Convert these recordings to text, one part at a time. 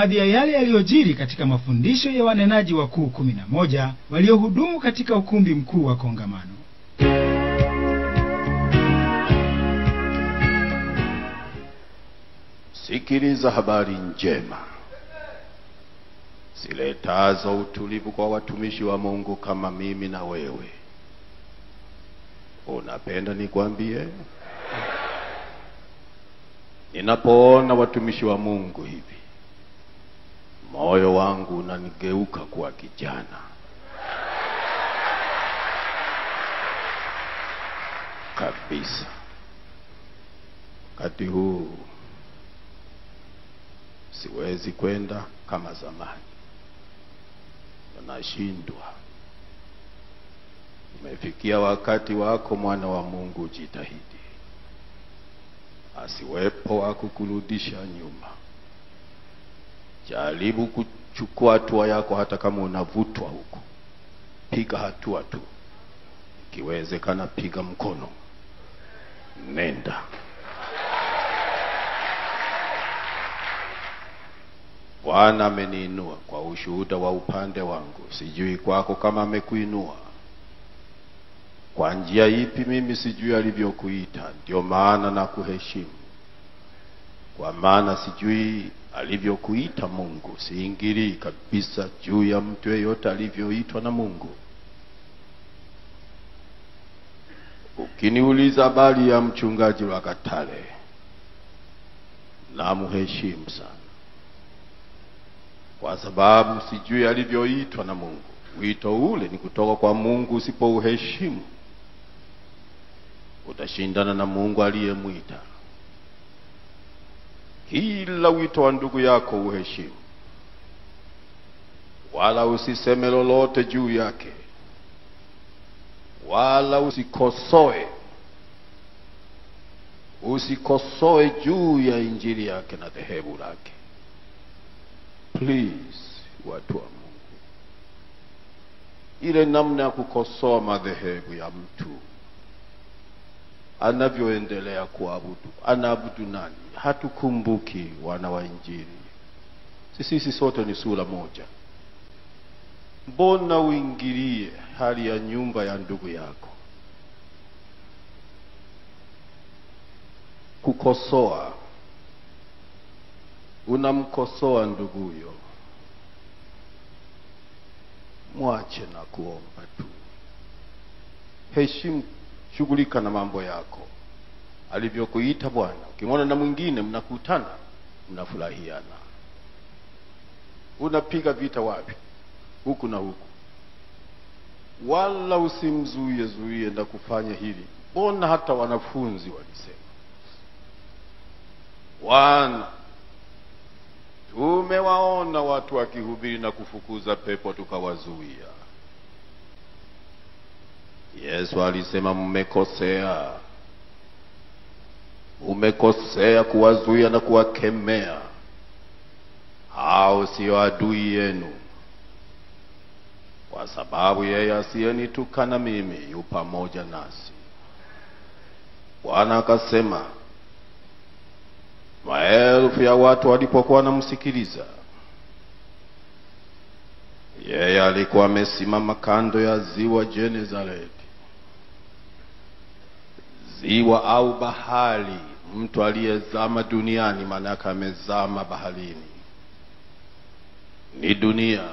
baadhi ya yale yaliyojiri katika mafundisho ya wanenaji wakuu 11 waliohudumu katika ukumbi mkuu wa kongamano. Sikiliza habari njema ziletazo utulivu kwa watumishi wa Mungu kama mimi na wewe. Unapenda nikwambie? Ninapoona watumishi wa Mungu hivi, moyo wangu unanigeuka kuwa kijana kabisa. Wakati huu siwezi kwenda kama zamani, nashindwa. Umefikia wakati wako, mwana wa Mungu, jitahidi. Asiwepo wa kukurudisha nyuma. Jaribu kuchukua hatua yako, hata kama unavutwa huko. Piga hatua tu. Ikiwezekana piga mkono. Nenda. Bwana ameniinua kwa ushuhuda wa upande wangu. Sijui kwako kama amekuinua kwa njia ipi, mimi sijui alivyokuita. Ndio maana na kuheshimu. Kwa maana sijui alivyokuita Mungu. Siingilii kabisa juu ya mtu yeyote alivyoitwa na Mungu. Ukiniuliza habari ya mchungaji wa Katale, na muheshimu sana, kwa sababu sijui alivyoitwa na Mungu. Wito ule ni kutoka kwa Mungu. Usipouheshimu, utashindana na Mungu aliyemwita. Kila wito wa ndugu yako uheshimu, wala usiseme lolote juu yake, wala usikosoe juu ya injili yake na dhehebu lake. Please, watu wa Mungu, ile namna ya kukosoa madhehebu ya mtu anavyoendelea kuabudu, anaabudu nani? Hatukumbuki wana wa injili. Sisi sote ni sura moja. Mbona uingilie hali ya nyumba ya ndugu yako? Kukosoa, unamkosoa ndugu huyo, mwache na kuomba tu. Heshimu, shughulika na mambo yako alivyokuita Bwana. Ukimwona na mwingine mnakutana, mnafurahiana. Unapiga vita wapi? Huku na huku. Wala usimzuie na kufanya hili. Mbona hata wanafunzi walisema, Bwana, tumewaona watu wakihubiri na kufukuza pepo tukawazuia. Yesu alisema, mmekosea. Umekosea kuwazuia na kuwakemea. Hao sio adui yenu. Kwa sababu yeye asiyenitukana mimi yu pamoja nasi. Bwana akasema, maelfu ya watu walipokuwa wanamsikiliza, yeye alikuwa amesimama kando ya ziwa Genezareti. Ziwa au bahari. Mtu aliyezama duniani maana yake amezama baharini. Ni dunia.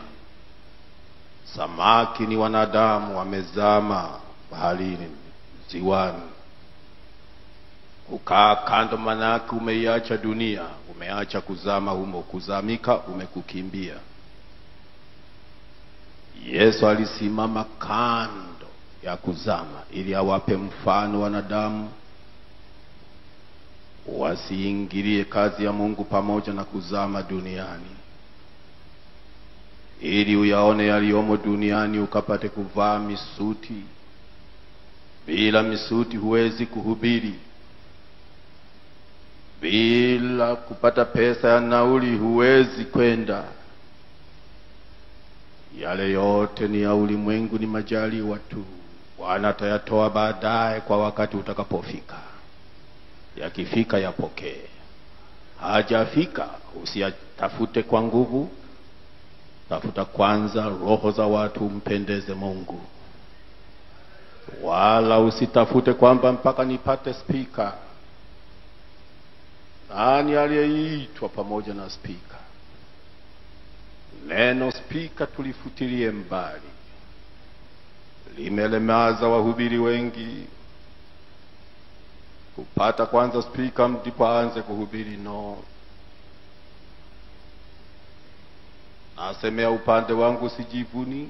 Samaki ni wanadamu wamezama baharini, ziwani. Kukaa kando maana yake umeiacha dunia, umeacha kuzama humo. Kuzamika umekukimbia. Yesu alisimama kando ya kuzama ili awape mfano wanadamu wasiingilie kazi ya Mungu pamoja na kuzama duniani, ili uyaone yaliyomo duniani ukapate kuvaa misuti. Bila misuti huwezi kuhubiri. Bila kupata pesa ya nauli huwezi kwenda. Yale yote ni ya ulimwengu, ni majaliwa tu. Bwana atayatoa baadaye kwa wakati utakapofika. Yakifika yapokee. Hajafika usiyataka Usitafute kwa nguvu, tafuta kwanza roho za watu mpendeze Mungu. Wala usitafute kwamba mpaka nipate speaker. Nani aliyeitwa pamoja na speaker? Neno speaker tulifutilie mbali. Limelemaza wahubiri wengi. Kupata kwanza speaker ndipo aanze kuhubiri, no. Nasemea upande wangu, sijivuni.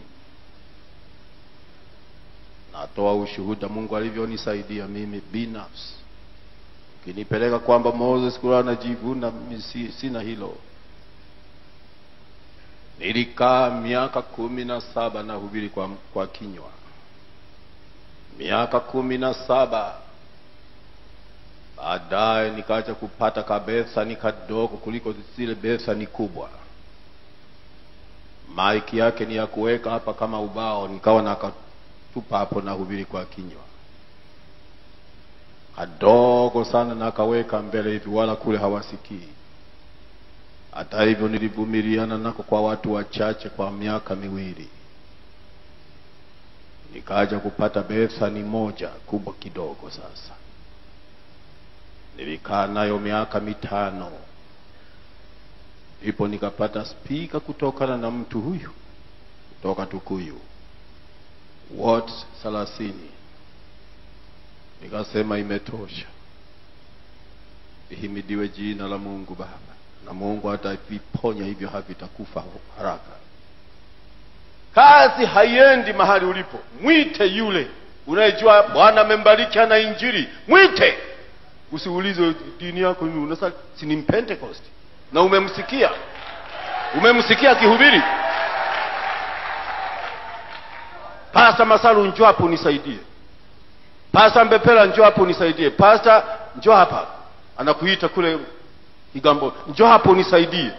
Natoa ushuhuda Mungu alivyonisaidia mimi binafsi. Kinipeleka kwamba Moses kula anajivuna, sina hilo. Nilikaa miaka 17 na hubiri kwa kinywa. Miaka 17. Baadaye nikaja kupata kabesa ni kadogo kuliko zile besa ni kubwa. Maiki yake ni ya kuweka hapa kama ubao, nikawa nakatupa hapo na hubiri kwa kinywa. Kadogo sana nakaweka mbele hivi, wala kule hawasikii. Hata hivyo nilivumiliana nako kwa watu wachache kwa miaka 2. Nikaja kupata besa ni moja kubwa kidogo. Sasa nilikaa nayo miaka 5. Ipo nikapata speaker kutokana na mtu huyu kutoka Tukuyu, watts 30. Nikasema imetosha. Ihimidiwe jina la Mungu Baba, na Mungu ataviponya hivyo, havitakufa haraka. Kazi haiendi mahali ulipo. Mwite yule unayejua Bwana amembariki na injili, mwite. Usiulize dini yako ni unasali, si ni Pentecost na umemsikia kihubiri. Pastor Masalu, njoo hapo unisaidie. Pastor Mbepela, njoo hapo unisaidie. Pastor, njoo hapa. Anakuita kule Igambo, njoo hapo unisaidie.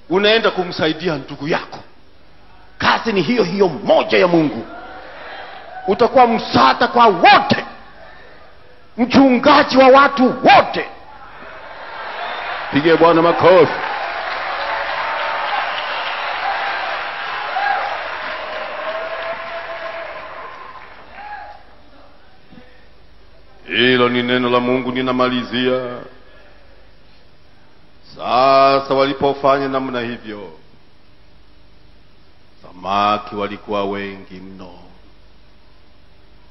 Unaenda kumsaidia ndugu yako. Kazi ni hiyo hiyo moja ya Mungu. Utakuwa msaada kwa wote, mchungaji wa watu wote. Pige Bwana makofi. Hilo ni neno la Mungu, ninamalizia. Sasa walipofanya namna hivyo, samaki walikuwa wengi mno,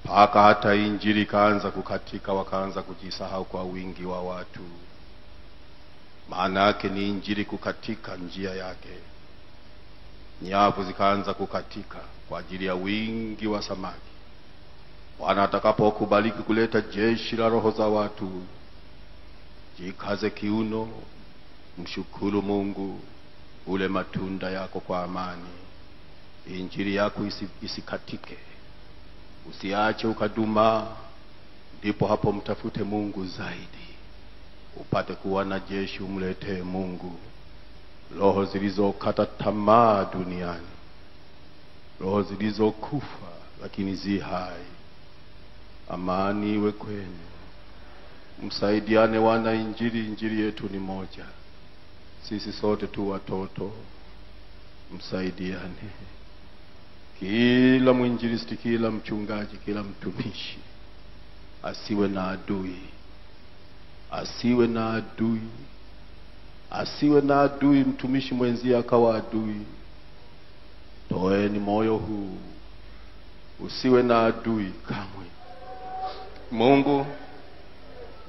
paka hata injili kaanza kukatika, wakaanza kujisahau kwa wingi wa watu. Maana yake ni injili kukatika njia yake. Nyavu zikaanza kukatika kwa ajili ya wingi wa samaki. Bwana atakapokubaliki kuleta jeshi la roho za watu, jikaze kiuno, mshukuru Mungu, ule matunda yako kwa amani. Injili yako isikatike. Usiache ukaduma. Ndipo hapo mtafute Mungu zaidi, upate kuwa na jeshi, umletee Mungu roho zilizokata tamaa duniani, roho zilizokufa lakini zi hai. Amani iwe kwenu. Msaidiane wana injili. Injili yetu ni moja, sisi sote tu watoto. Msaidiane. Kila mwinjilisti, kila mchungaji, kila mtumishi asiwe na adui. Asiwe na adui. Asiwe na adui mtumishi mwenzie akawa adui. Toeni moyo huu. Usiwe na adui kamwe. Mungu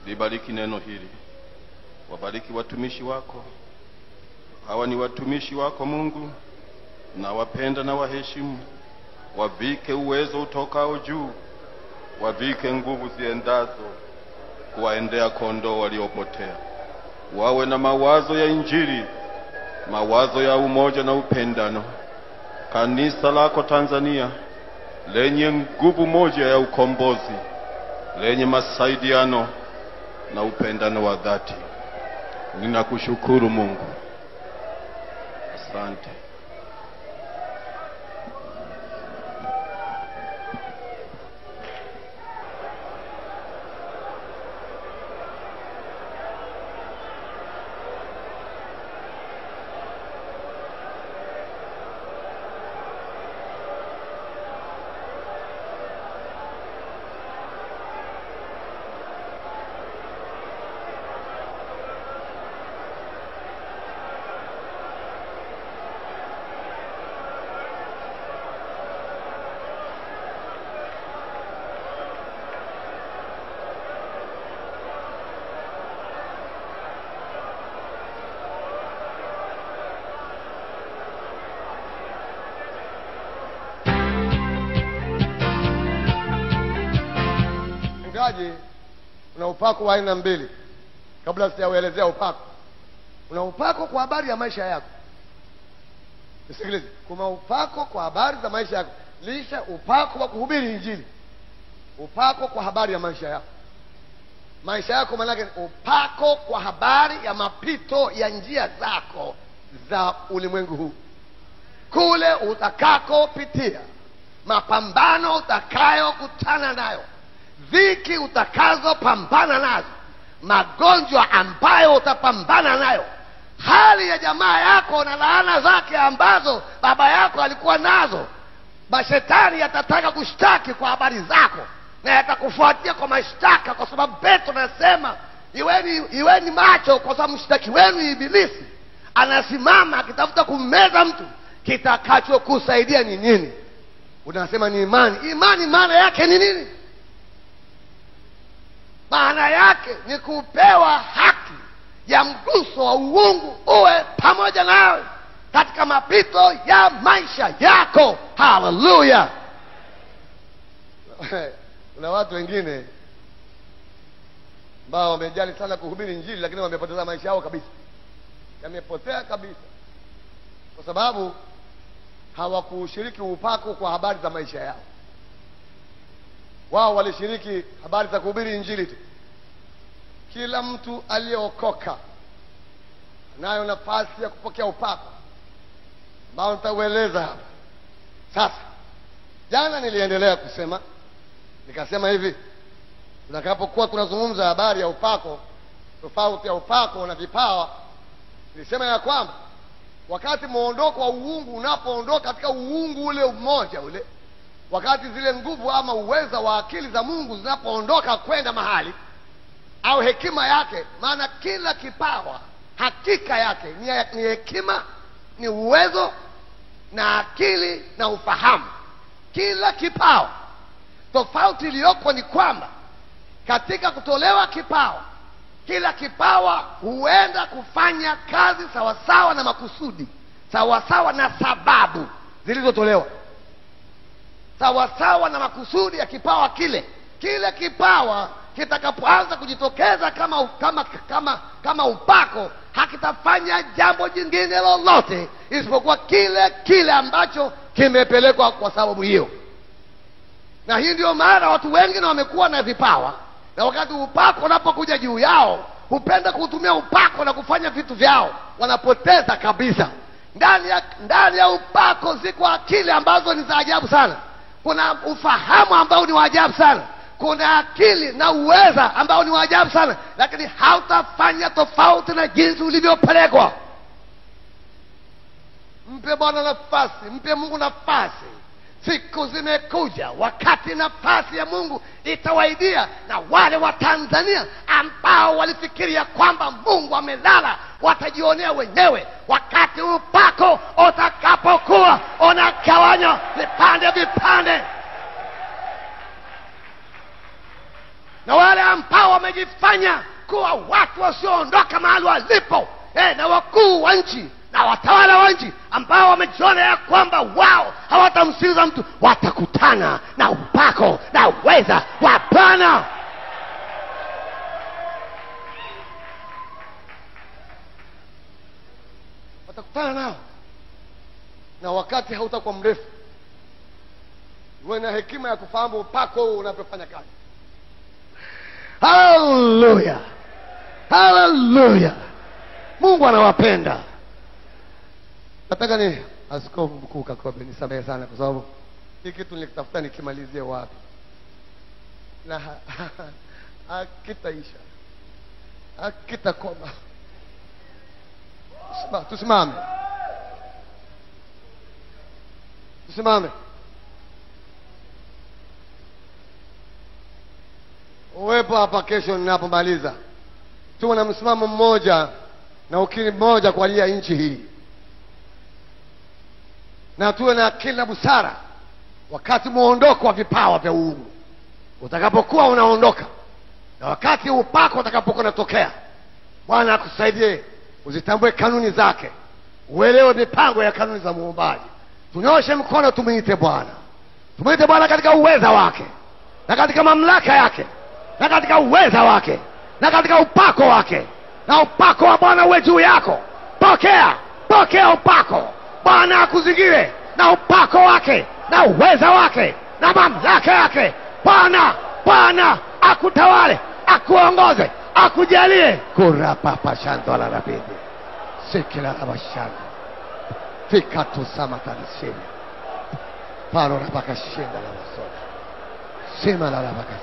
libariki neno hili. Wabariki watumishi wako. Hawa ni watumishi wako Mungu, na wapenda na waheshimu. Wavike uwezo utokao juu. Wavike nguvu ziendazo kuwaendea kondoo waliopotea. Wawe na mawazo ya injili, mawazo ya umoja na upendano. Kanisa lako Tanzania lenye nguvu moja ya ukombozi, lenye masaidiano na upendano wa dhati. Ninakushukuru Mungu. Asante. Mchungaji, una upako wa aina mbili. Kabla sijauelezea upako, una upako kwa habari ya maisha yako. Nisikilize, kuna upako kwa habari za maisha yako. Lisha upako wa kuhubiri Injili, upako kwa habari ya maisha yako. Maisha yako maana yake upako kwa habari ya mapito ya njia zako za ulimwengu huu, kule utakakopitia, mapambano utakayokutana nayo, dhiki utakazopambana nazo, magonjwa ambayo utapambana nayo, hali ya jamaa yako na laana zake ambazo baba yako alikuwa nazo. Mashetani yatataka kushtaki kwa habari zako na yatakufuatia kwa mashtaka, kwa sababu Petro anasema iweni macho, kwa sababu mshtaki wenu Ibilisi anasimama akitafuta kummeza mtu. Kitakachokusaidia ni nini? Unasema ni imani. Imani maana yake ni nini? Maana yake ni kupewa haki ya mguso wa uungu uwe pamoja nawe katika mapito ya maisha yako. Haleluya! Kuna watu wengine ambao wamejali sana kuhubiri Injili, lakini wamepoteza maisha yao kabisa. Yamepotea kabisa kwa sababu hawakushiriki upako kwa habari za maisha yao. Wao walishiriki habari za kuhubiri Injili tu. Kila mtu aliyeokoka anayo nafasi ya kupokea upako ambao nitaueleza hapa. Sasa jana niliendelea kusema, nikasema hivi, tunakapokuwa tunazungumza habari ya upako, tofauti ya upako na vipawa, nilisema ya kwamba wakati muondoko wa uungu unapoondoka katika uungu ule umoja ule, wakati zile nguvu ama uweza wa akili za Mungu zinapoondoka kwenda mahali, au hekima yake, maana kila kipawa hakika yake ni hekima, ni uwezo na akili na ufahamu. Kila kipawa. Tofauti iliyoko ni kwamba katika kutolewa kipawa, kila kipawa huenda kufanya kazi sawasawa na makusudi, sawasawa na sababu zilizotolewa, sawasawa na makusudi ya kipawa kile. Kile kipawa kitakapoanza kujitokeza kama upako, hakitafanya jambo jingine lolote isipokuwa kile ambacho kimepelekwa kwa sababu hiyo. Na hii ndio maana watu wengi na wamekuwa na vipawa, na wakati upako unapokuja juu yao hupenda kutumia upako na kufanya vitu vyao, wanapoteza kabisa. Ndani ya upako ziko akili ambazo ni za ajabu sana, kuna ufahamu ambao ni wa ajabu sana, kuna akili na uweza ambao ni wa ajabu sana, lakini hautafanya tofauti na jinsi ulivyopelekwa. Mpe Bwana nafasi, mpe Mungu nafasi. Siku zimekuja wakati nafasi ya Mungu itawaidia, na wale wa Tanzania ambao walifikiria kwamba Mungu amelala watajionea wenyewe wakati upako utakapokuwa unagawanywa vipande. Na wale ambao wamejifanya kuwa watu wasioondoka mahali walipo, na wakuu wa nchi na watawala wa nchi ambao wamejiona ya kwamba wao hawatamsikiliza mtu, watakutana na upako na uweza wa Bwana. Watakutana nao, na wakati hautakuwa mrefu. Uwe na hekima ya kufahamu upako unavyofanya kazi. Haleluya, haleluya! Mungu anawapenda. Nataka ni Askofu Mkuu Kakobe nisamehe sana, kwa sababu hii kitu nilikitafuta nikimalizie wapi, na hakitaisha, hakitakoma. Tusimame. Uwepo hapa kesho ninapomaliza. Tuwe na msimamo mmoja na ukiri mmoja kwa ajili ya nchi hii, na tuwe na akili na busara wakati muondoko wa vipawa vya uungu utakapokuwa unaondoka, na wakati upako utakapokuwa unatokea. Bwana akusaidie uzitambue kanuni zake, uelewe mipango ya kanuni za Muumbaji. Tunyoshe mkono, tumuite Bwana katika uweza wake na katika mamlaka yake. na katika uweza wake, na katika upako wake, na upako wa Bwana uwe juu yako. Pokea upako. Bwana akuzingire na upako wake, na uweza wake, na mamlaka yake. Bwana akutawale, akuongoze, akujalie. Kurapapa shando la rabidi sikila la bashando fikatu samatarishini paro rabaka shinda la basoda sima la rabaka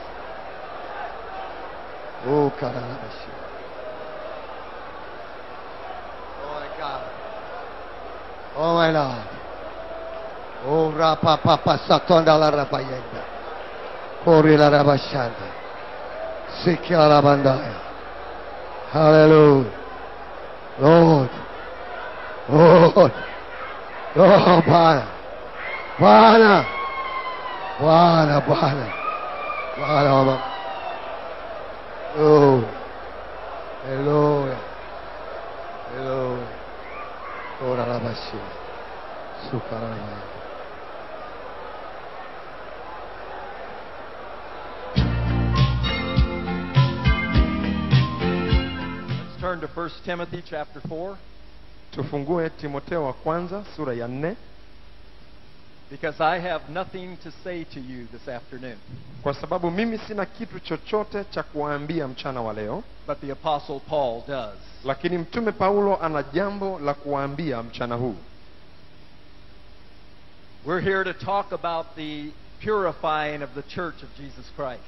kara la bashina. Oh my God, oh my Lord. Oh rapapa satonda la rabayenda kori la rabashanda sikila la bandaya. Hallelujah. Lord. Oh Bwana. Oh, hallelujah. Ora la bashi. Sukara. Turn to 1 Timothy chapter 4. Tufungue Timotheo wa kwanza sura ya 4, because I have nothing to say to you this afternoon. kwa sababu mimi sina kitu chochote cha kuwaambia mchana wa leo, But the Apostle Paul does. lakini mtume Paulo ana jambo la kuwaambia mchana huu. We're here to talk about the purifying of the Church of Jesus Christ.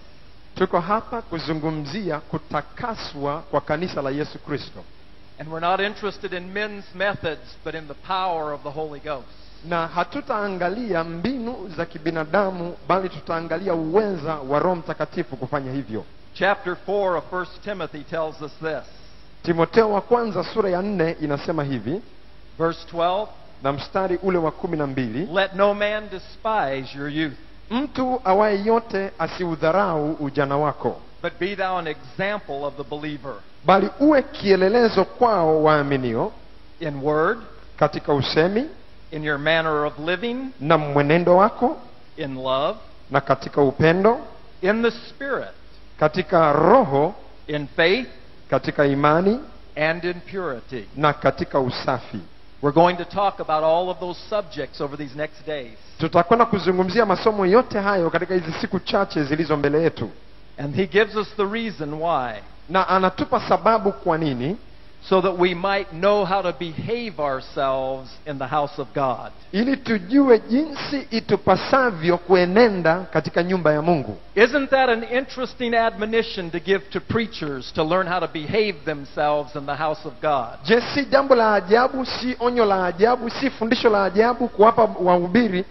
Tuko hapa kuzungumzia kutakaswa kwa kanisa la Yesu Kristo, And we're not interested in men's methods, but in the power of the Holy Ghost. na hatutaangalia mbinu za kibinadamu, bali tutaangalia uweza wa Roho Mtakatifu kufanya hivyo. Chapter 4 of 1 Timothy tells us this. Timotheo wa kwanza sura ya 4 inasema hivi, Verse 12, na mstari ule wa 12, let no man despise your youth, mtu awaye yote asiudharau ujana wako, but be thou an example of the believer, bali uwe kielelezo kwao waaminio, in word, katika usemi in your manner of living, na mwenendo wako, in love, na katika upendo, in the Spirit, katika roho, in faith, katika imani, and in purity. na katika usafi. We're going to talk about all of those subjects over these next days. Tutakwenda kuzungumzia masomo yote hayo katika hizi siku chache zilizo mbele yetu, And he gives us the reason why, na anatupa sababu kwa nini, so that we might know how to behave ourselves in the house of God. ili tujue jinsi itupasavyo kuenenda katika nyumba ya Mungu. Isn't that an interesting admonition to give to preachers, to learn how to behave themselves in the house of God? Je, si jambo la ajabu, si onyo la ajabu, si fundisho la ajabu kuwapa wahubiri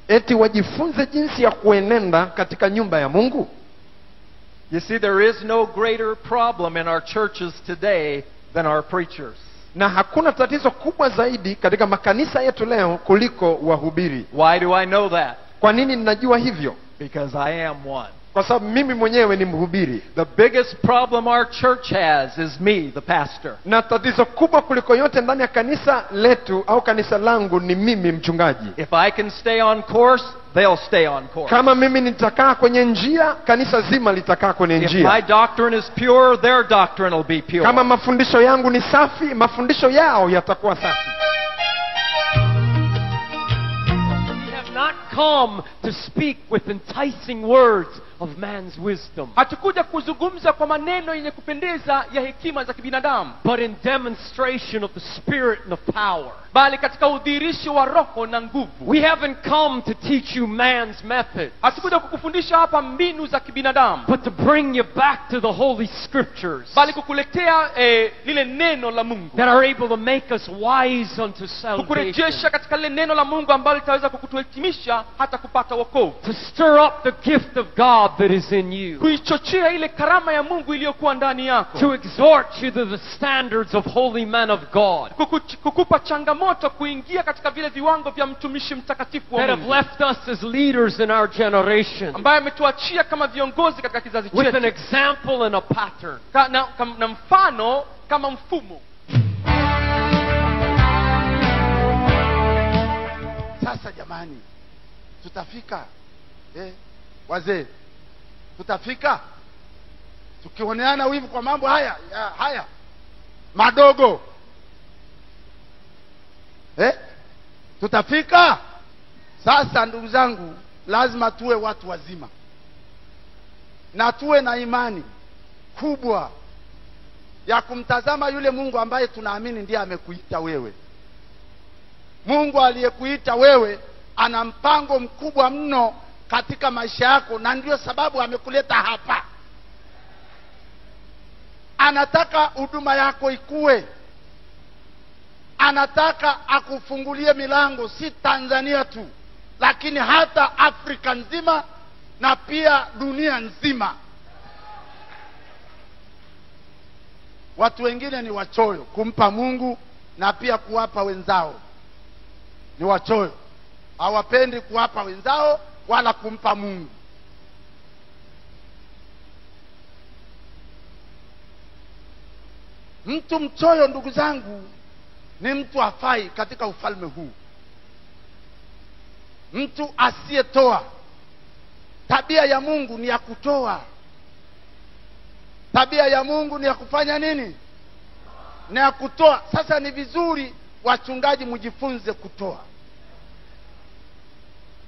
eti wajifunze jinsi ya kuenenda katika nyumba ya Mungu? You see, there is no greater problem in our churches today than our preachers. Na hakuna tatizo kubwa zaidi katika makanisa yetu leo kuliko wahubiri. Why do I know that? Kwa nini ninajua hivyo? Because I am one. Kwa sababu mimi mwenyewe ni mhubiri. The biggest problem our church has is me, the pastor. Na tatizo kubwa kuliko yote ndani ya kanisa letu au kanisa langu ni mimi mchungaji. If I can stay on course, they'll stay on course. Kama mimi nitakaa kwenye njia, kanisa zima litakaa kwenye If my njia. doctrine is pure, their doctrine will be pure. Kama mafundisho yangu ni safi, mafundisho yao yatakuwa safi. We have not come to speak with enticing words of man's wisdom, hatukuja kuzungumza kwa maneno yenye kupendeza ya hekima za kibinadamu, but in demonstration of the Spirit and of power. bali katika udhihirisho wa roho na nguvu. We haven't come to teach you man's method, Hatukuja kukufundisha hapa mbinu za kibinadamu, but to bring you back to the Holy Scriptures bali kukuletea lile neno la Mungu, that are able to make us wise unto salvation, kukurejesha katika lile neno la Mungu ambalo litaweza kukuhitimisha hata kupata wokovu, to stir up the gift of God that is in you, kuichochea ile karama ya Mungu iliyokuwa ndani yako, to exhort you to the standards of holy men of God kukupa changamoto kuingia katika vile viwango vya mtumishi mtakatifu wa that have Mungu, left us as leaders in our generation, ambaye ametuachia kama viongozi katika kizazi with an chetu, example and a pattern. na mfano kama mfumo. Sasa jamani, tutafika wazee, tutafika tukioneana wivu kwa mambo haya madogo, tutafika? Sasa ndugu zangu, lazima tuwe watu wazima na tuwe na imani kubwa ya kumtazama yule Mungu ambaye tunaamini ndiye amekuita wewe. Mungu aliyekuita wewe ana mpango mkubwa mno katika maisha yako, na ndio sababu amekuleta hapa. Anataka huduma yako ikue. Anataka akufungulie milango, si Tanzania tu, lakini hata Afrika nzima na pia dunia nzima. Watu wengine ni wachoyo kumpa Mungu na pia kuwapa wenzao. Ni wachoyo, hawapendi kuwapa wenzao wala kumpa Mungu. Mtu mchoyo, ndugu zangu, ni mtu hafai katika ufalme huu. Mtu asiyetoa. Tabia ya Mungu ni ya kutoa. Tabia ya Mungu ni ya kufanya nini? Ni ya kutoa. Sasa ni vizuri wachungaji mjifunze kutoa.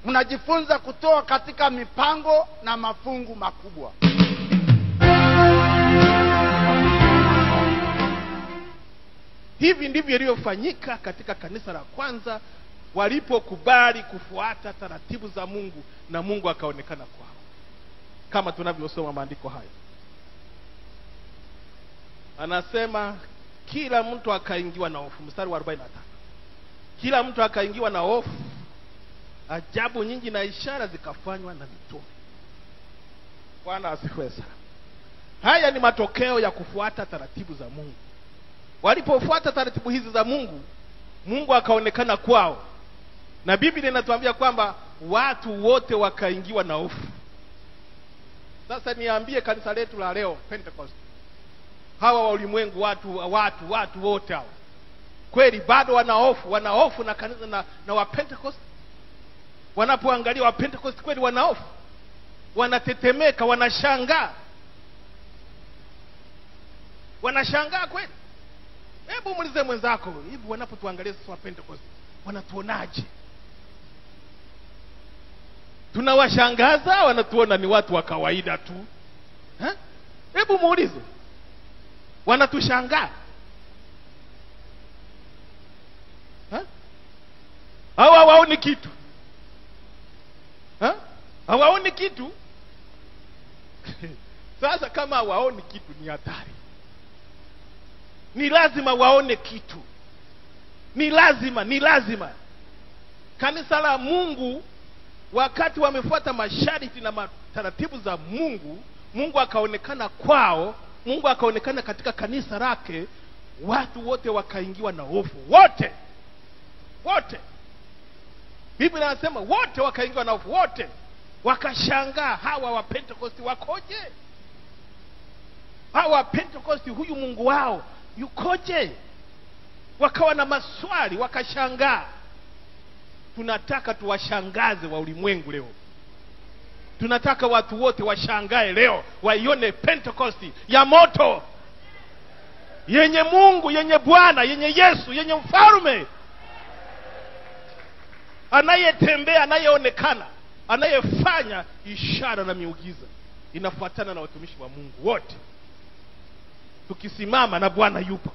Mnajifunza kutoa katika mipango na mafungu makubwa. Hivi ndivyo iliyofanyika katika kanisa la kwanza, walipokubali kufuata taratibu za Mungu na Mungu akaonekana kwao, kama tunavyosoma maandiko haya. Anasema kila mtu akaingiwa na hofu, mstari wa 45. Kila mtu akaingiwa na hofu, ajabu nyingi na ishara zikafanywa na mitume. Bwana asifiwe sana. Haya ni matokeo ya kufuata taratibu za Mungu. Walipofuata taratibu hizi za Mungu, Mungu akaonekana kwao. Na Biblia inatuambia kwamba watu wote wakaingiwa na hofu. Sasa niambie kanisa letu la leo Pentecost, hawa wa ulimwengu, watu wote hao, kweli bado wana hofu na kanisa na wa Pentecost? Wanapoangalia wa Pentecost kweli wana hofu? Wanatetemeka, wanashangaa kweli? Hebu muulize mwenzako, hivi wanapotuangalia sisi wa Pentecost wanatuonaje? Tunawashangaza, wanatuona ni watu wa kawaida tu? Hebu muulize, wanatushangaa? Hawaoni kitu? Hawaoni kitu? Sasa kama hawaoni kitu ni hatari. Ni lazima waone kitu. Ni lazima. Kanisa la Mungu, wakati wamefuata masharti na taratibu za Mungu, Mungu akaonekana kwao, Mungu akaonekana katika kanisa lake, watu wote wakaingiwa na hofu. Wote. Biblia inasema wote wakaingiwa na hofu, wote. Wakashangaa, hawa wa Pentecost wakoje? Hawa wa Pentecost, huyu Mungu wao yukoje? Wakawa na maswali, wakashangaa. Tunataka tuwashangaze wa ulimwengu leo. Tunataka watu wote washangae leo, waione Pentecost ya moto, yenye Mungu, yenye Bwana, yenye Yesu, yenye mfalme anayetembea, anayeonekana, anayefanya ishara na miujiza. Inafuatana na watumishi wa Mungu wote. Tukisimama na Bwana yupo,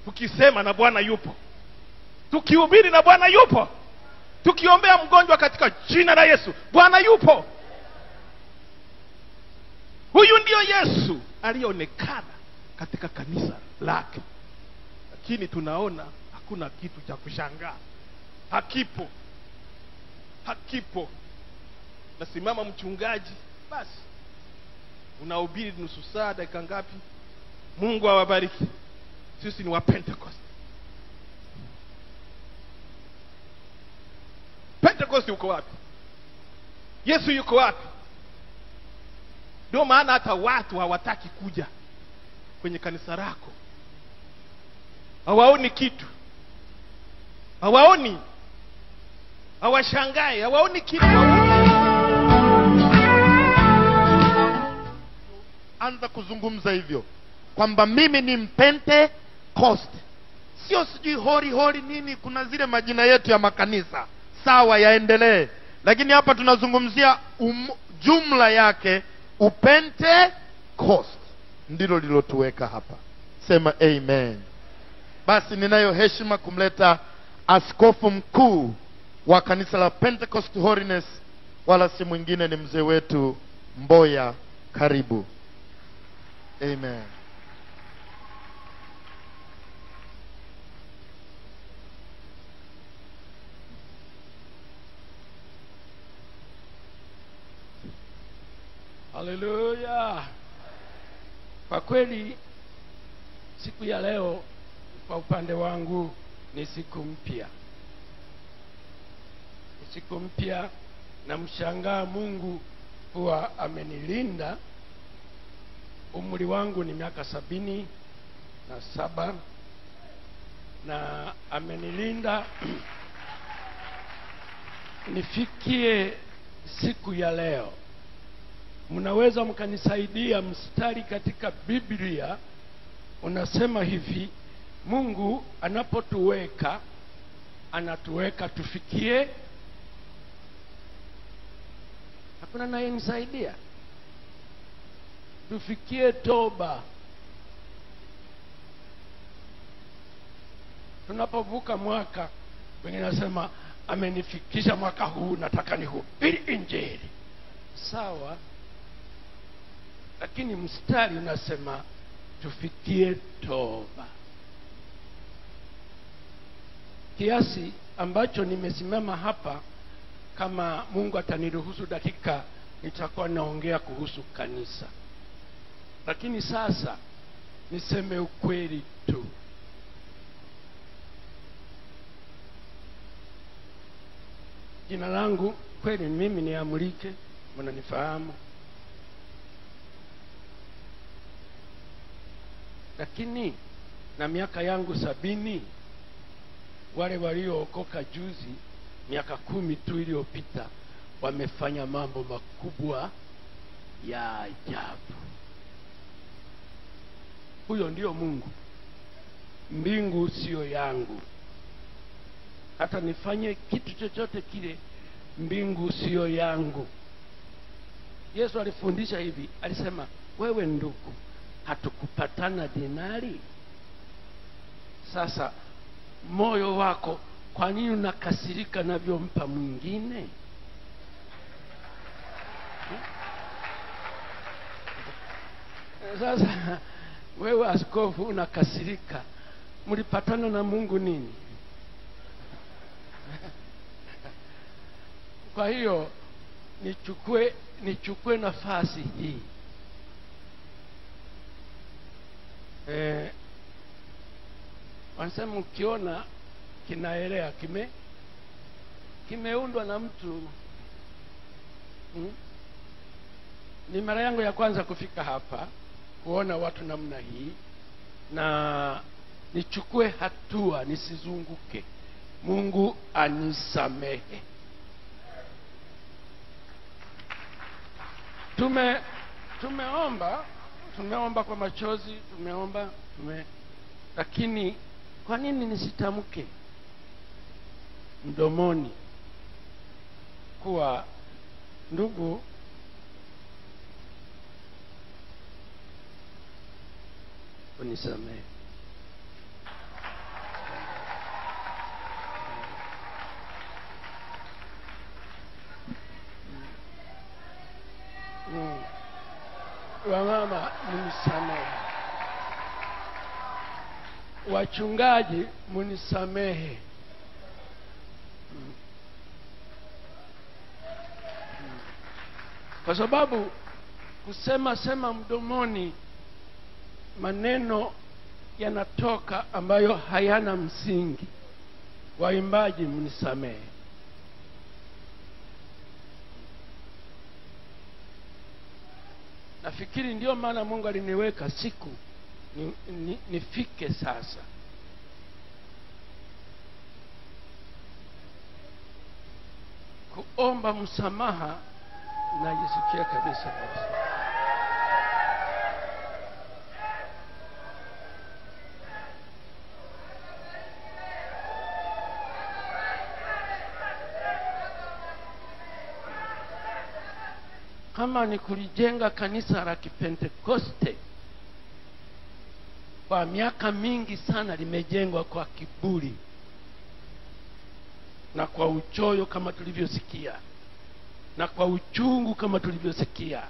tukisema na Bwana yupo, tukihubiri na Bwana yupo, tukiombea mgonjwa katika jina la Yesu, Bwana yupo. Huyu ndio Yesu aliyeonekana katika kanisa lake. Lakini tunaona hakuna kitu cha kushangaa. Hakipo. Nasimama mchungaji, basi unahubiri nusu saa, dakika ngapi? Mungu awabariki. Sisi ni wa Pentecost. Pentecost yuko wapi? Yesu yuko wapi? Ndio maana hata watu hawataki kuja kwenye kanisa lako. Hawaoni kitu. Hawaoni. Hawashangai, hawaoni kitu. And unaanza kuzungumza hivyo kwamba mimi ni Pentecost, sio sijui hori nini, kuna zile majina yetu ya makanisa, sawa, yaendelee, lakini hapa tunazungumzia jumla yake. Upentecost ndilo lilotuweka hapa. Sema amen. Basi ninayo heshima kumleta askofu mkuu wa kanisa la Pentecost Holiness, wala si mwingine ni mzee wetu Mboya. Karibu. Amen. Haleluya. Kwa kweli siku ya leo kwa upande wangu ni siku mpya. Ni siku mpya, na mshangaa Mungu huwa amenilinda. Umri wangu ni miaka 77 na amenilinda nifikie siku ya leo. Mnaweza mkanisaidia? Mstari katika Biblia unasema hivi: Mungu anapotuweka anatuweka tufikie. Hakuna naye nisaidia? Tufikie toba. Tunapovuka mwaka, wengine nasema amenifikisha mwaka huu, nataka nihubiri injili. Sawa, lakini mstari unasema tufikie toba. Kiasi ambacho nimesimama hapa, kama Mungu ataniruhusu dakika, nitakuwa naongea kuhusu kanisa. Lakini sasa niseme ukweli tu. Jina langu kweli mimi ni Amulike, mnanifahamu. Lakini na miaka yangu 70, wale waliookoka juzi miaka 10 tu iliyopita wamefanya mambo makubwa ya ajabu. Huyo ndio Mungu. Mbingu sio yangu. Hata nifanye kitu chochote kile, mbingu sio yangu. Yesu alifundisha hivi, alisema, wewe ndugu, hatukupatana dinari? Sasa moyo wako kwa nini unakasirika navyompa mwingine? Sasa wewe askofu unakasirika, mlipatana na Mungu nini? Kwa hiyo nichukue nafasi hii wanasema ukiona kinaelea kimeundwa na mtu. Ni mara yangu ya kwanza kufika hapa kuona watu namna hii, na nichukue hatua, nisizunguke. Mungu anisamehe. Tumeomba kwa machozi, lakini kwa nini nisitamke mdomoni kuwa ndugu, unisamehe. Wamama munisamehe, wachungaji munisamehe. Kwa sababu kusema mdomoni maneno yanatoka ambayo hayana msingi. Waimbaji munisamehe. Nafikiri ndio maana Mungu aliniweka siku nifike sasa. Kuomba msamaha najisikia kabisa. kama ni kulijenga kanisa la Kipentekoste, kwa miaka mingi sana limejengwa kwa kiburi na kwa uchoyo kama tulivyosikia, na kwa uchungu kama tulivyosikia,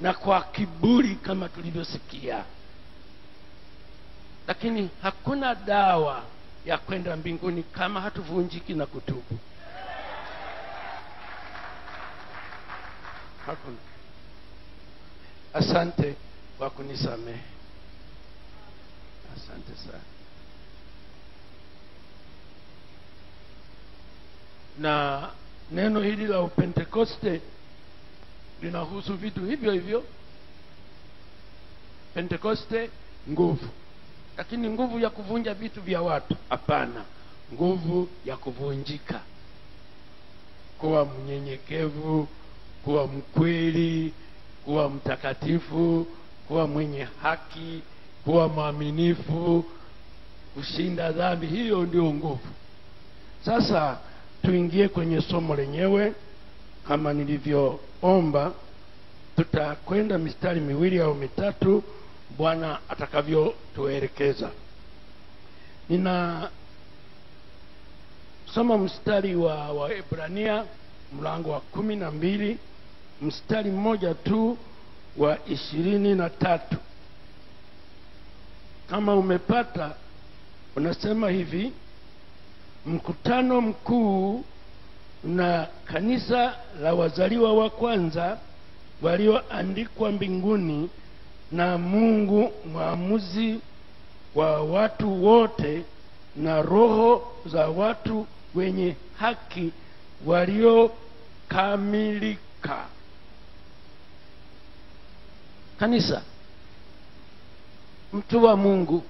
na kwa kiburi kama tulivyosikia. Lakini hakuna dawa ya kwenda mbinguni kama hatuvunjiki na kutubu. Hakuna. Asante kwa kunisamehe. Asante sana. Na neno hili la Pentekoste linahusu vitu hivyo hivyo. Pentekoste nguvu, lakini nguvu ya kuvunja vitu vya watu? Hapana, nguvu ya kuvunjika, kuwa mnyenyekevu, kuwa mkweli, kuwa mtakatifu, kuwa mwenye haki, kuwa mwaminifu, kushinda dhambi. Hiyo ndio nguvu. Sasa tuingie kwenye somo lenyewe. Kama nilivyoomba, tutakwenda mistari miwili au mitatu Bwana atakavyotuelekeza. Nina soma mstari wa Waebrania mlango wa 12, mstari mmoja tu wa 23. Kama umepata, unasema hivi: mkutano mkuu na kanisa la wazaliwa wa kwanza walioandikwa mbinguni na Mungu mwamuzi wa watu wote, na roho za watu wenye haki waliokamilika. Kanisa, mtu wa Mungu,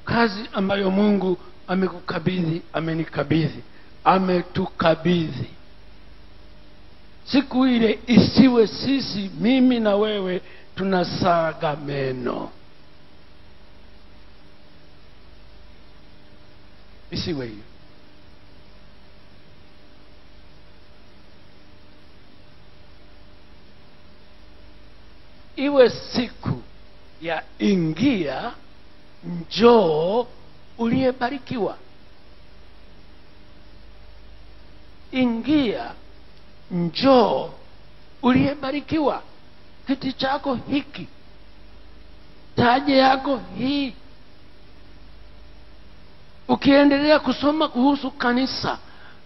kazi ambayo Mungu amekukabidhi, amenikabidhi, ametukabidhi, siku ile isiwe sisi, mimi na wewe, tunasaga meno. Isiwe hiyo. Iwe siku ya ingia, njoo uliyebarikiwa. Ingia, njoo uliyebarikiwa. Kiti chako hiki, taje yako hii. Ukiendelea kusoma kuhusu kanisa,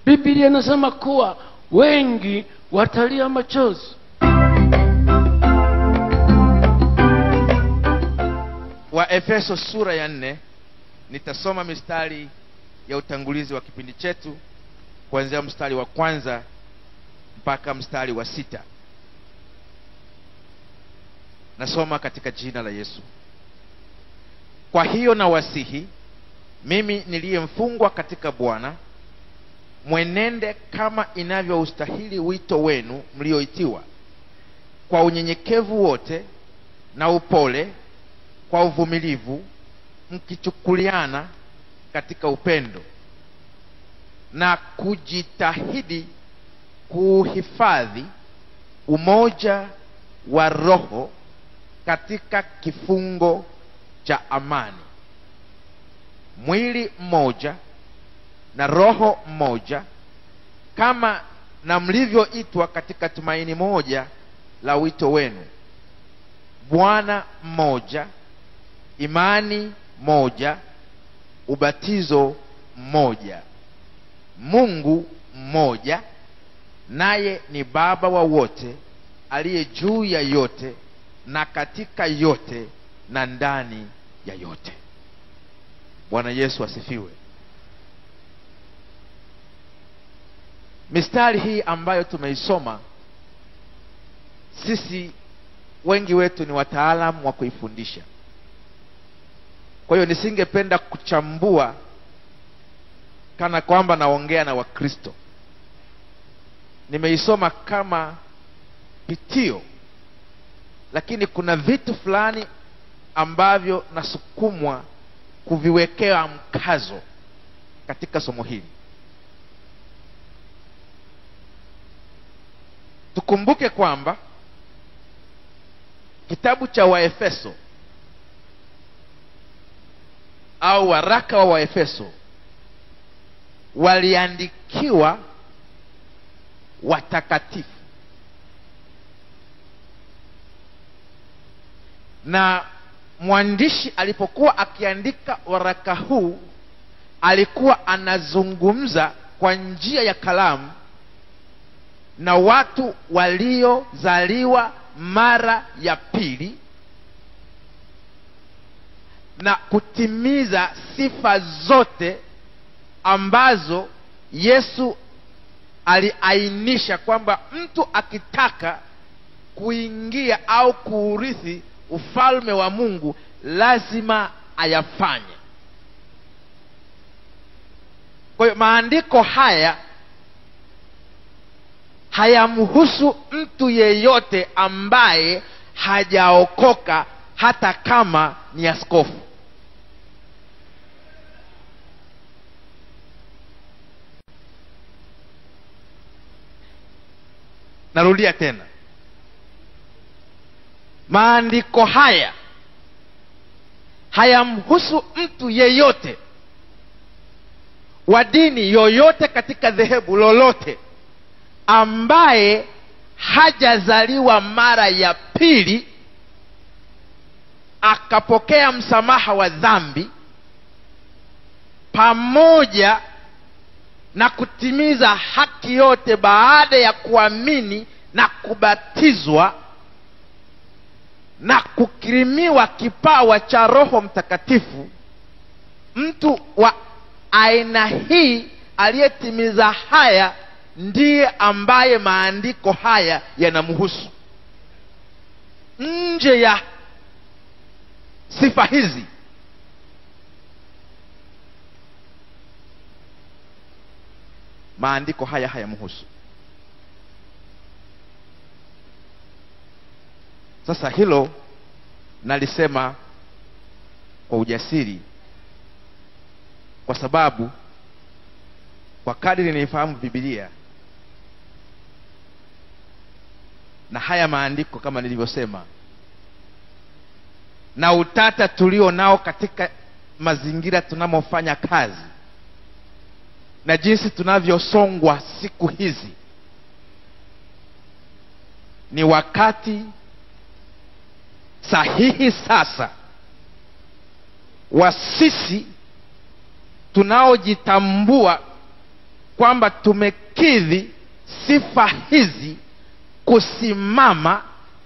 Biblia inasema kuwa wengi watalia machozi. Wa Efeso sura ya 4, nitasoma mistari ya utangulizi wa kipindi chetu kuanzia mstari wa 1 mpaka mstari wa 6. Nasoma katika jina la Yesu. Kwa hiyo na wasihi mimi niliyemfungwa katika Bwana, mwenende kama inavyoustahili wito wenu mlioitiwa, kwa unyenyekevu wote na upole, kwa uvumilivu, mkichukuliana katika upendo, na kujitahidi kuhifadhi umoja wa roho katika kifungo cha amani. Mwili mmoja na roho mmoja, kama na mlivyoitwa katika tumaini moja la wito wenu. Bwana mmoja, imani moja, ubatizo mmoja, Mungu mmoja, naye ni Baba wa wote, aliye juu ya yote na katika yote na ndani ya yote. Bwana Yesu asifiwe. Mistari hii ambayo tumeisoma, sisi wengi wetu ni wataalamu wa kuifundisha. Kwa hiyo nisingependa kuchambua kana kwamba naongea na Wakristo. Nimeisoma kama pitio, lakini kuna vitu fulani ambavyo nasukumwa kuviwekea mkazo katika somo hili. tukumbuke kwamba kitabu cha Waefeso au waraka wa Waefeso waliandikiwa watakatifu, na mwandishi alipokuwa akiandika waraka huu alikuwa anazungumza kwa njia ya kalamu na watu waliozaliwa mara ya pili na kutimiza sifa zote ambazo Yesu aliainisha kwamba mtu akitaka kuingia au kuurithi ufalme wa Mungu lazima ayafanye. Kwa hiyo maandiko haya hayamhusu mtu yeyote ambaye hajaokoka, hata kama ni askofu. Narudia tena, maandiko haya hayamhusu mtu yeyote wa dini yoyote katika dhehebu lolote ambaye hajazaliwa mara ya pili akapokea msamaha wa dhambi pamoja na kutimiza haki yote baada ya kuamini na kubatizwa na kukirimiwa kipawa cha Roho Mtakatifu. Mtu wa aina hii aliyetimiza haya ndiye ambaye maandiko haya yanamhusu. Nje ya sifa hizi maandiko haya hayamhusu. Sasa hilo nalisema kwa ujasiri kwa sababu kwa kadiri nilifahamu Biblia na haya maandiko kama nilivyosema, na utata tulio nao katika mazingira tunamofanya kazi na jinsi tunavyosongwa siku hizi, ni wakati sahihi sasa wa sisi tunaojitambua kwamba tumekidhi sifa hizi kusimama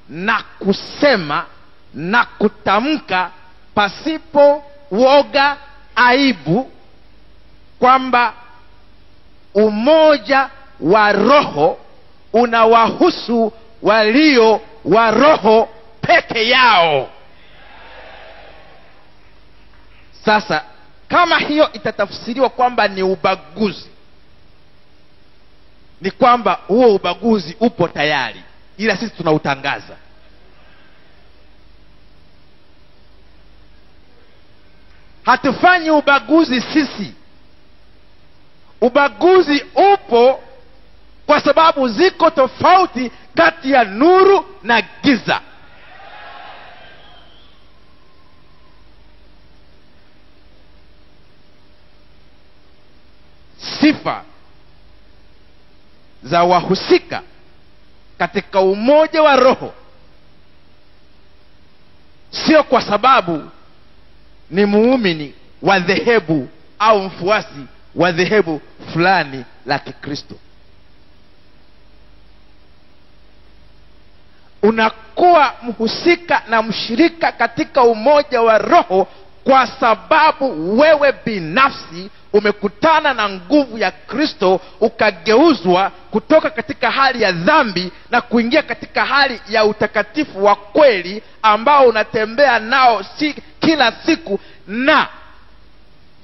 na kusema na kutamka pasipo woga, aibu, kwamba umoja wa Roho unawahusu walio wa Roho peke yao. Sasa kama hiyo itatafsiriwa kwamba ni ubaguzi, ni kwamba huo ubaguzi upo tayari, ila sisi tunautangaza. Hatufanyi ubaguzi sisi. Ubaguzi upo kwa sababu ziko tofauti kati ya nuru na giza. Sifa za wahusika katika umoja wa Roho sio kwa sababu ni muumini wa dhehebu au mfuasi wa dhehebu fulani la Kikristo. Unakuwa mhusika na mshirika katika umoja wa Roho kwa sababu wewe binafsi umekutana na nguvu ya Kristo, ukageuzwa kutoka katika hali ya dhambi na kuingia katika hali ya utakatifu wa kweli ambao unatembea nao kila siku. Na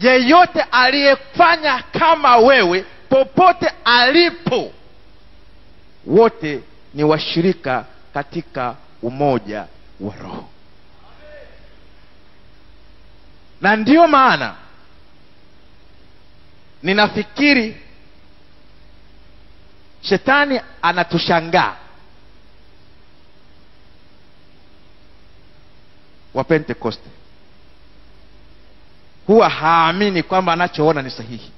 yeyote aliyefanya kama wewe popote alipo, wote ni washirika katika umoja wa Roho. Na ndiyo maana ninafikiri shetani anatushangaa wa Pentekoste huwa haamini kwamba anachoona ni sahihi.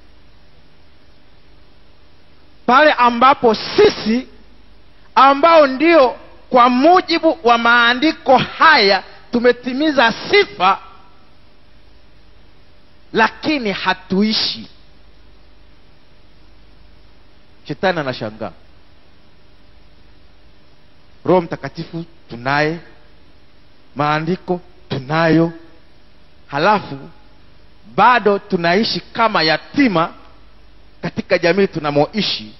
Pale ambapo sisi ambao ndio kwa mujibu wa maandiko haya tumetimiza sifa, lakini hatuishi, shetani anashangaa. Roho Mtakatifu tunaye, maandiko tunayo, halafu bado tunaishi kama yatima katika jamii tunamoishi.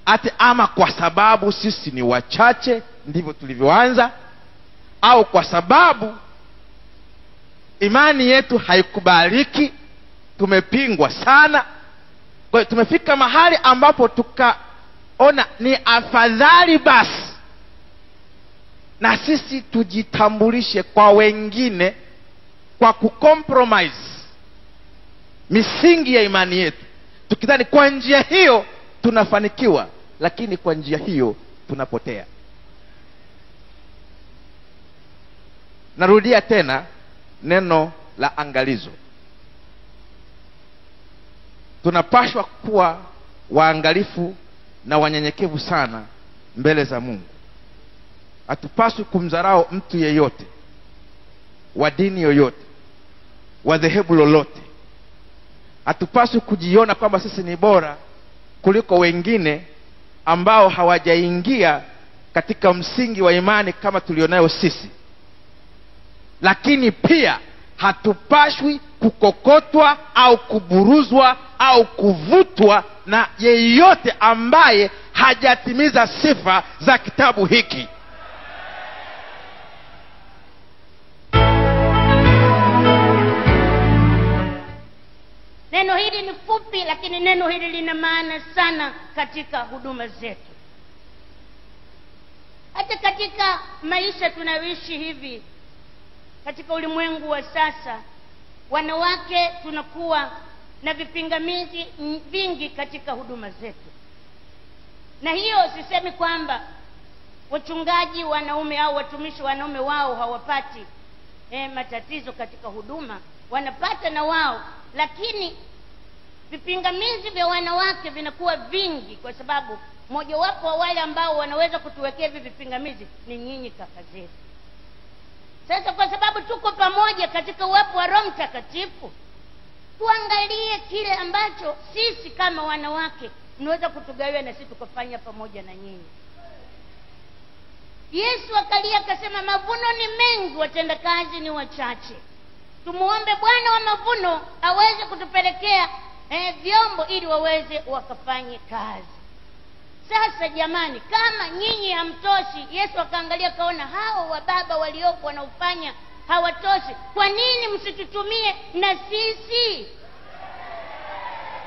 Ati ama kwa sababu sisi ni wachache ndivyo tulivyoanza, au kwa sababu imani yetu haikubaliki, tumepingwa sana. Kwa hiyo tumefika mahali ambapo tukaona ni afadhali basi na sisi tujitambulishe kwa wengine kwa kucompromise misingi ya imani yetu, tukidhani kwa njia hiyo tunafanikiwa, lakini kwa njia hiyo tunapotea. Narudia tena neno la angalizo. Tunapaswa kuwa waangalifu na wanyenyekevu sana mbele za Mungu. Hatupaswi kumdharau mtu yeyote wa dini yoyote, wa dhehebu lolote. Hatupaswi kujiona kwamba sisi ni bora kuliko wengine ambao hawajaingia katika msingi wa imani kama tulionayo sisi. Lakini pia hatupaswi kukokotwa au kuburuzwa au kuvutwa na yeyote ambaye hajatimiza sifa za kitabu hiki. Neno hili ni fupi, lakini neno hili lina maana sana katika huduma zetu. Hata katika maisha tunayoishi hivi, katika ulimwengu wa sasa, wanawake tunakuwa na vipingamizi vingi katika huduma zetu. Na hiyo sisemi kwamba wachungaji wanaume au watumishi wanaume wao hawapati matatizo katika huduma, wanapata na wao, lakini vipingamizi vya wanawake vinakuwa vingi, kwa sababu mojawapo wa wale ambao wanaweza kutuwekea hivi vipingamizi ni nyinyi kaka zetu. Sasa kwa sababu tuko pamoja katika uwepo wa Roho Mtakatifu, tuangalie kile ambacho sisi kama wanawake tunaweza kutugawia na sisi tukafanya pamoja na nyinyi. Yesu akalia akasema, mavuno ni mengi, watendakazi ni wachache. Tumuombe Bwana wa mavuno aweze kutupelekea vyombo ili waweze wakafanye kazi. Sasa jamani, kama nyinyi hamtoshi, Yesu akaangalia kaona hao wababa waliopo wanaofanya hawatoshi, kwa nini msitutumie na sisi?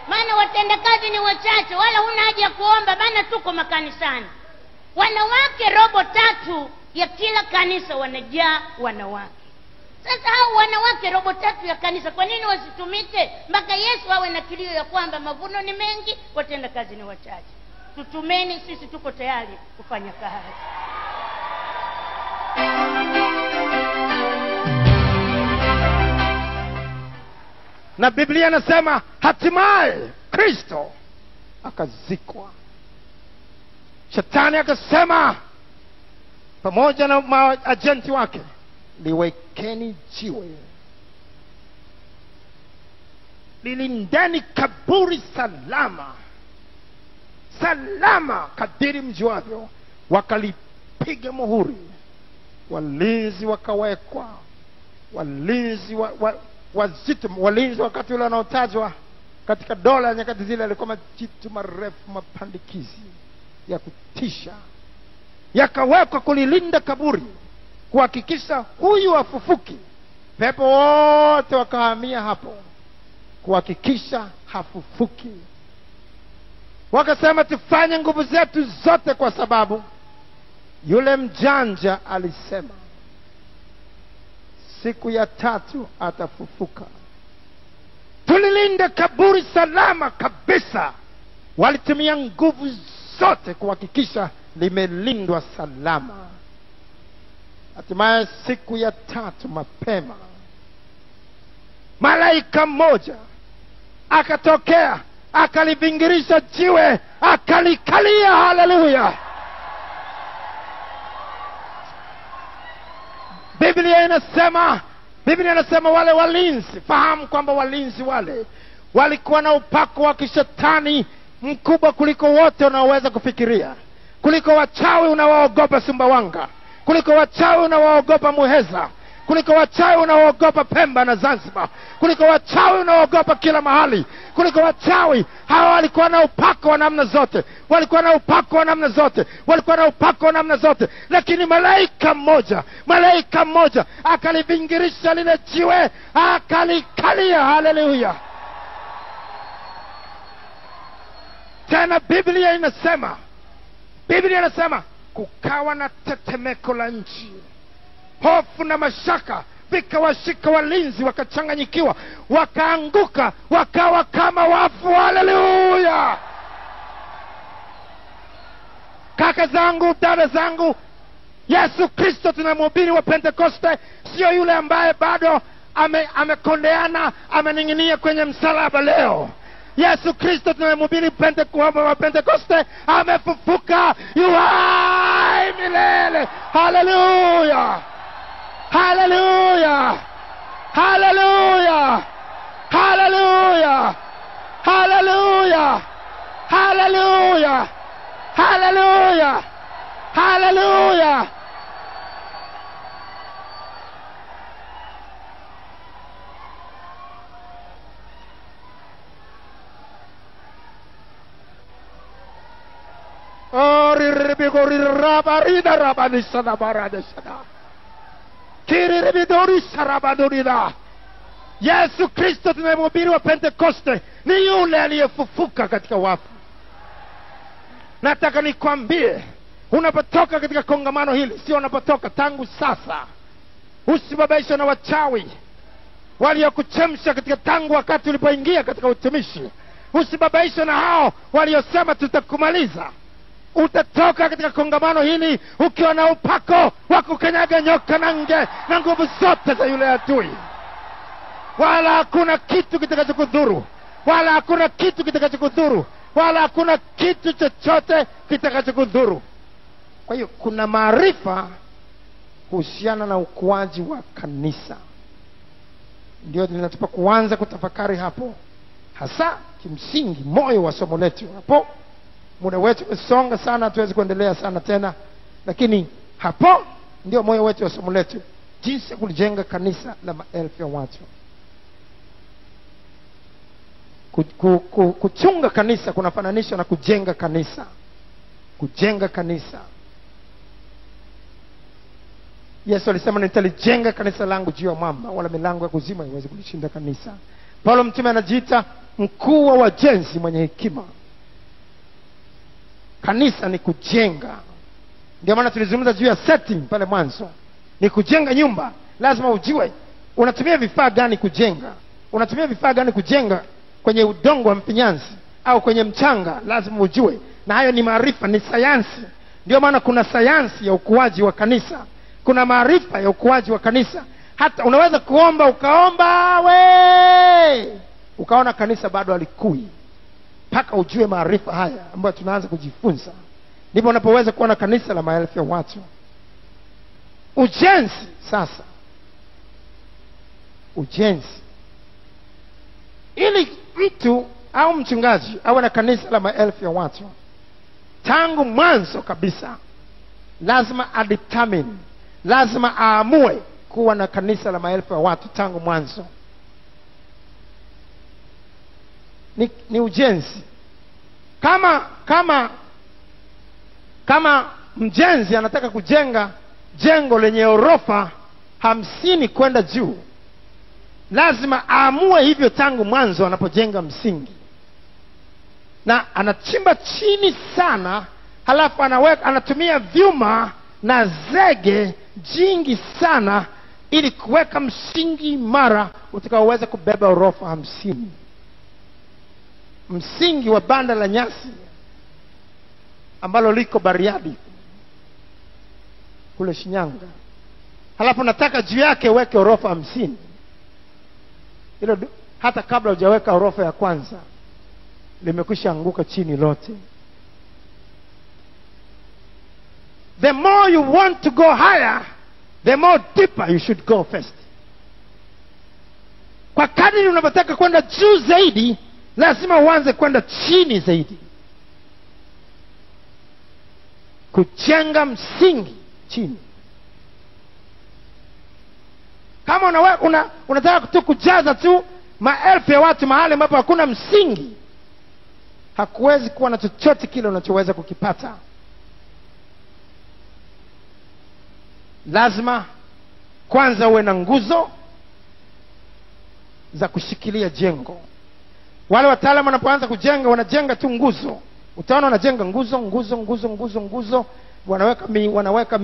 Maana watendakazi ni wachache, wala huna haja kuomba, maana tuko makanisani. Wanawake 3/4 ya kila kanisa wanajaa wanawake. Sasa hao wanawake 3/4 ya kanisa, kwa nini wasitumike? Mpaka Yesu awe na kilio ya kwamba mavuno ni mengi, watendakazi ni wachache. Tutumeni, sisi tuko tayari kufanya kazi. Na Biblia inasema hatimaye Kristo akazikwa. Shetani akasema pamoja na maajenti wake, liwekeni jiwe, lilindeni kaburi salama salama kadiri mjuavyo. Wakalipiga muhuri, walinzi wakawekwa, walinzi wazito. Walinzi wakati ule wanaotajwa katika dola ya nyakati zile alikuwa majitu marefu, mapandikizi ya kutisha, yakawekwa kulilinda kaburi, kuhakikisha huyu hafufuki. Pepo wote wakahamia hapo kuhakikisha hafufuki. Wakasema tufanye nguvu zetu zote, kwa sababu yule mjanja alisema siku ya 3 atafufuka. Tulilinde kaburi salama kabisa. Walitumia nguvu zote kuhakikisha limelindwa salama. Hatimaye siku ya 3 mapema, malaika mmoja akatokea, akalivingirisha jiwe, akalikalia. Haleluya! Biblia inasema wale walinzi, fahamu kwamba walinzi wale walikuwa na upako wa kishetani mkubwa kuliko wote unaoweza kufikiria, kuliko wachawi unawaogopa Sumbawanga, kuliko wachawi unawaogopa Muheza, kuliko wachawi unawaogopa Pemba na Zanzibar, kuliko wachawi unawaogopa kila mahali, kuliko wachawi hawa. Walikuwa na upako wa namna zote, walikuwa na upako wa namna zote, walikuwa na upako wa namna zote. Lakini malaika mmoja akalivingirisha lile jiwe, akalikalia. Haleluya! Tena Biblia inasema kukawa na tetemeko la nchi, hofu na mashaka vikawashika walinzi, wakachanganyikiwa, wakaanguka, wakawa kama wafu. Haleluya! Kaka zangu, dada zangu, Yesu Kristo tunamhubiri wa Pentekoste sio yule ambaye bado amekondeana, amening'inia kwenye msalaba leo. Yesu Kristo tunamhubiri wa Pentekoste amefufuka, yu hai milele. Haleluya! Haleluya! Haleluya! Haleluya! Haleluya! Haleluya! Haleluya! Haleluya! Yesu Kristo tunamhubiri wa Pentekoste ni yule aliyefufuka katika wafu. Nataka nikwambie, unapotoka katika kongamano hili, sio unapotoka, tangu sasa usibabaishwe na wachawi waliokuchemsha katika tangu wakati ulipoingia katika utumishi. Usibabaishwe na hao waliosema tutakumaliza. Utatoka katika kongamano hili ukiwa na upako wa kukanyaga nyoka na nge na nguvu zote za yule adui. Wala hakuna kitu kitakachokudhuru, wala hakuna kitu kitakachokudhuru, wala hakuna kitu chochote kitakachokudhuru. Kwa hiyo kuna maarifa kuhusiana na ukuaji wa kanisa, ndio tunatupa kuanza kutafakari hapo, hasa kimsingi moyo wa somo letu. Hapo muda wetu umesonga sana, hatuwezi kuendelea sana tena, lakini hapo ndio moyo wetu wa somo letu, jinsi ya kulijenga kanisa la maelfu ya watu. Kuchunga kanisa kunafananishwa na kujenga kanisa. Kujenga kanisa, Yesu alisema nitalijenga kanisa langu juu ya mwamba, wala milango ya kuzima haiwezi kulishinda kanisa. Paulo mtume anajiita mkuu wa wajenzi mwenye hekima. Kanisa ni kujenga. Ndio maana tulizungumza juu ya setting pale mwanzo. Ni kujenga nyumba, lazima ujue unatumia vifaa gani kujenga. Unatumia vifaa gani kujenga? Kwenye udongo wa mfinyanzi au kwenye mchanga, lazima ujue. Na hayo ni maarifa, ni sayansi. Ndio maana kuna sayansi ya ukuaji wa kanisa, kuna maarifa ya ukuaji wa kanisa. Hata unaweza kuomba ukaomba ukaona kanisa bado halikui, mpaka ujue maarifa haya ambayo tunaanza kujifunza. Ndipo unapoweza kuona kanisa la maelfu ya watu. Ujenzi sasa, ujenzi. Ili mtu au mchungaji awe na kanisa la maelfu ya watu, tangu mwanzo kabisa lazima adetermine, lazima aamue kuwa na kanisa la maelfu ya watu tangu mwanzo. Ni ujenzi. Kama mjenzi anataka kujenga jengo lenye orofa 50 kwenda juu, lazima aamue hivyo tangu mwanzo anapojenga msingi. Na anachimba chini sana, halafu anatumia vyuma na zege jingi sana ili kuweka msingi imara utakaoweza kubeba orofa 50. Msingi wa banda la nyasi ambalo liko Bariadi kule Shinyanga halafu nataka juu yake weke orofa 50. Hilo hata kabla hujaweka orofa ya kwanza limekwisha anguka chini lote. The more you want to go higher, the more deeper you should go first. Kwa kadiri unapotaka kwenda juu zaidi, lazima uanze kwenda chini zaidi, kujenga msingi chini. Kama unataka tu kujaza tu maelfu ya watu mahali ambapo hakuna msingi, hakuwezi kuwa na chochote kile unachoweza kukipata. Lazima kwanza uwe na nguzo za kushikilia jengo. Wale wataalamu wanapoanza kujenga, wanajenga tu nguzo. Utaona wanajenga nguzo, wanaweka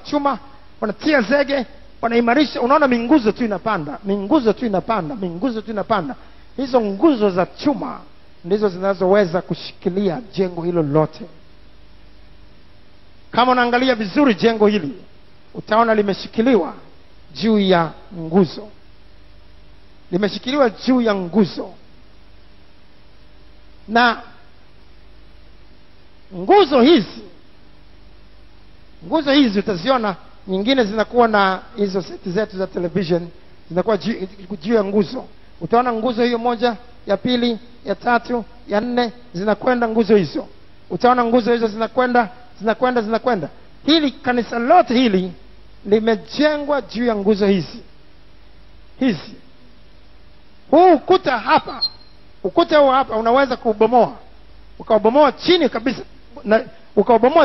chuma, wanatia zege, wanaimarisha. Unaona minguzo tu inapanda. Hizo nguzo za chuma ndizo zinazoweza kushikilia jengo hilo lote. Kama unaangalia vizuri jengo hili, utaona limeshikiliwa juu ya nguzo. Na nguzo hizi utaziona nyingine zinakuwa na hizo seti zetu za television, zinakuwa juu ya nguzo. Utaona nguzo hiyo moja, ya pili, ya tatu, ya nne, zinakwenda nguzo hizo. Utaona nguzo hizo zinakwenda. Hili kanisa lote hili limejengwa juu ya nguzo hizi. Huu ukuta hapa unaweza kuubomoa, ukaubomoa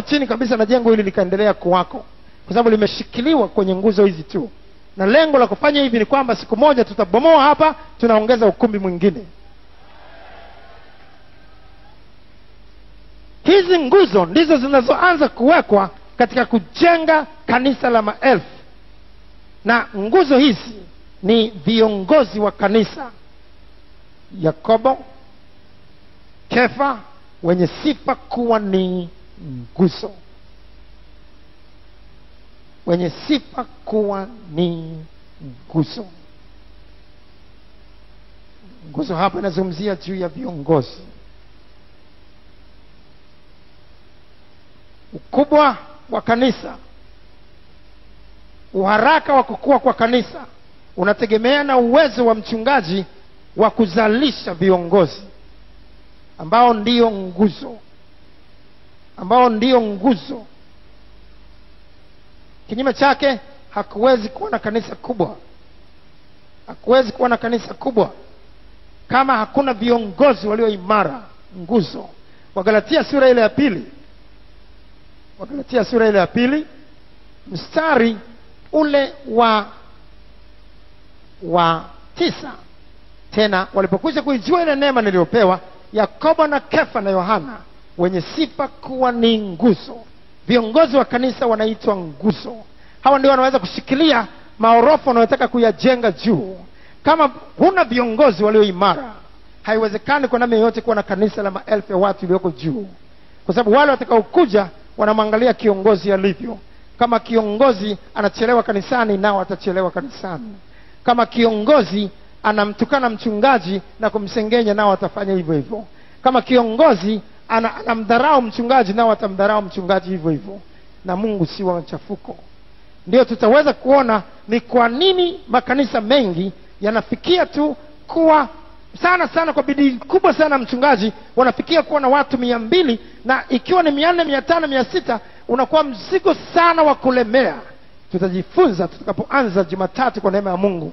chini kabisa na jengo hili likaendelea kuwako, kwa sababu limeshikiliwa kwenye nguzo hizi tu. Na lengo la kufanya hivi ni kwamba siku moja tutabomoa hapa, tunaongeza ukumbi mwingine. Hizi nguzo ndizo zinazoanza kuwekwa katika kujenga kanisa la maelfu. Na nguzo hizi ni viongozi wa kanisa: Yakobo, Kefa, wenye sifa kuwa ni nguzo. Nguzo hapa inazungumzia juu ya viongozi. Ukubwa wa kanisa, uharaka wa kukua kwa kanisa unategemea na uwezo wa mchungaji wa kuzalisha viongozi ambao ndio nguzo. Kinyume chake, hakuwezi kuwa na kanisa kubwa kama hakuna viongozi walio imara, nguzo. Wagalatia sura ile ya pili mstari ule wa 9. Tena walipokwisha kuijua ile neema niliyopewa, Yakobo na Kefa na Yohana, wenye sifa kuwa ni nguzo. Viongozi wa kanisa wanaitwa nguzo. Hawa ndio wanaweza kushikilia maorofa wanayotaka kuyajenga juu. Kama huna viongozi walio imara, haiwezekani kwa namna yote kuwa na kanisa la maelfu ya watu walioko juu, kwa sababu wale watakaokuja wanamwangalia kiongozi alivyo. Kama kiongozi anachelewa kanisani, nao atachelewa kanisani. Kama kiongozi anamtukana mchungaji na kumsengenya, nao atafanya hivyo hivyo. Kama kiongozi anamdharau mchungaji, nao atamdharau mchungaji hivyo hivyo. Na Mungu si wa machafuko. Ndio tutaweza kuona ni kwa nini makanisa mengi yanafikia tu kuwa sana kwa bidii kubwa sana mchungaji, wanafikia kuwa na watu 200, na ikiwa ni 400, 500, 600 unakuwa mzigo sana wa kulemea. Tutajifunza tutakapoanza Jumatatu kwa neema ya Mungu